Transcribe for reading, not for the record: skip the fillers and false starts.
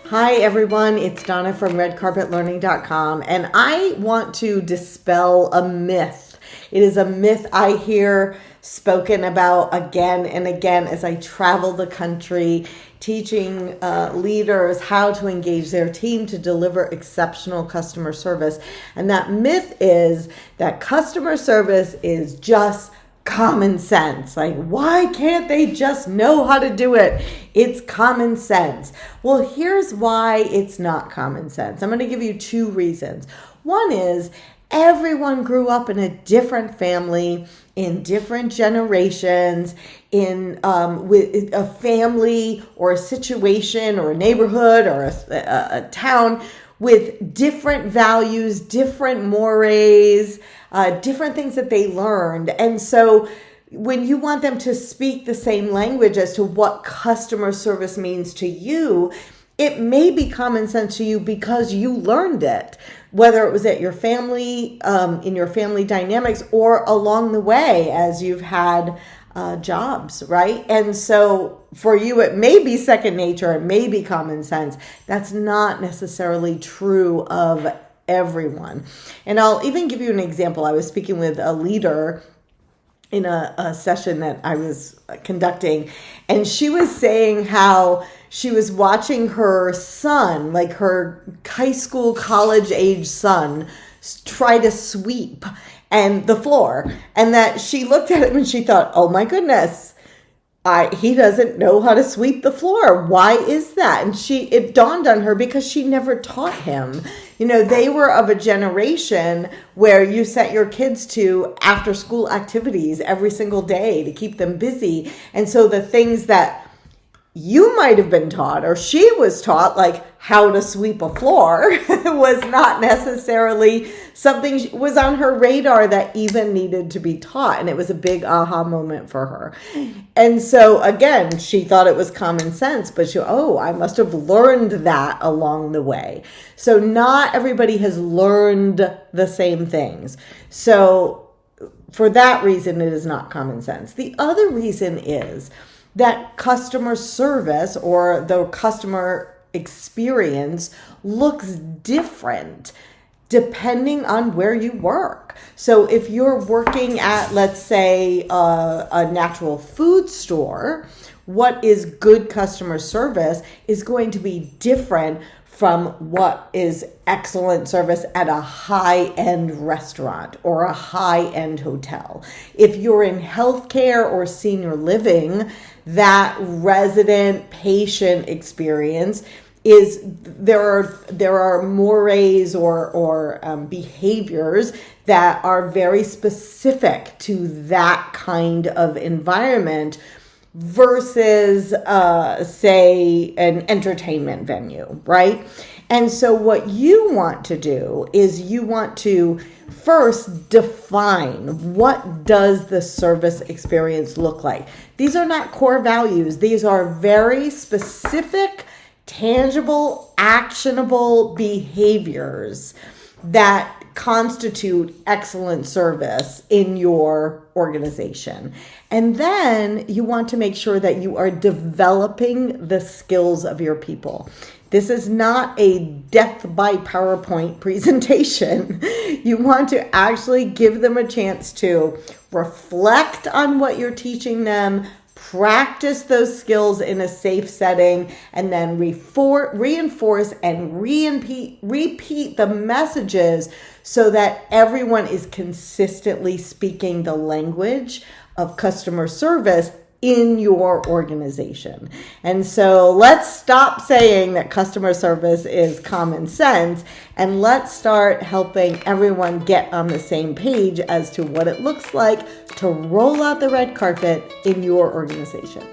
Hi everyone, it's Donna from redcarpetlearning.com, and I want to dispel a myth. It is a myth I hear spoken about again and again as I travel the country teaching leaders how to engage their team to deliver exceptional customer service. And that myth is that customer service is just common sense. Like, why can't they just know how to do it? It's common sense. Well, here's why it's not common sense. I'm going to give you two reasons. One is everyone grew up in a different family, in different generations, in with a family or a situation or a neighborhood or a town with different values, different mores, different things that they learned. And so when you want them to speak the same language as to what customer service means to you, it may be common sense to you because you learned it, whether it was at your family, in your family dynamics, or along the way as you've had jobs, right? And so for you, it may be second nature, it may be common sense. That's not necessarily true of everyone. And I'll even give you an example. I was speaking with a leader in a session that I was conducting, and she was saying how she was watching her son, like her high school, college age son, try to sweep and the floor, and that she looked at him and she thought, oh my goodness, he doesn't know how to sweep the floor. Why is that? And it dawned on her because she never taught him. You know, they were of a generation where you sent your kids to after school activities every single day to keep them busy. And so the things that you might have been taught, or she was taught, like how to sweep a floor, was not necessarily something was on her radar that even needed to be taught. And it was a big aha moment for her. And so again, she thought it was common sense, but I must have learned that along the way. So not everybody has learned the same things. So for that reason, it is not common sense. The other reason is that customer service or the customer experience looks different depending on where you work. So if you're working at, let's say, a natural food store, what is good customer service is going to be different from what is excellent service at a high-end restaurant or a high-end hotel. If you're in healthcare or senior living, that resident patient experience is there are mores or behaviors that are very specific to that kind of environment versus, say, an entertainment venue, right? And so what you want to do is you want to first define what does the service experience look like. These are not core values. These are very specific, tangible, actionable behaviors that constitute excellent service in your organization. And then you want to make sure that you are developing the skills of your people. This is not a death by PowerPoint presentation. You want to actually give them a chance to reflect on what you're teaching them, practice those skills in a safe setting, and then reinforce and repeat the messages so that everyone is consistently speaking the language of customer service in your organization. And so let's stop saying that customer service is common sense, and let's start helping everyone get on the same page as to what it looks like to roll out the red carpet in your organization.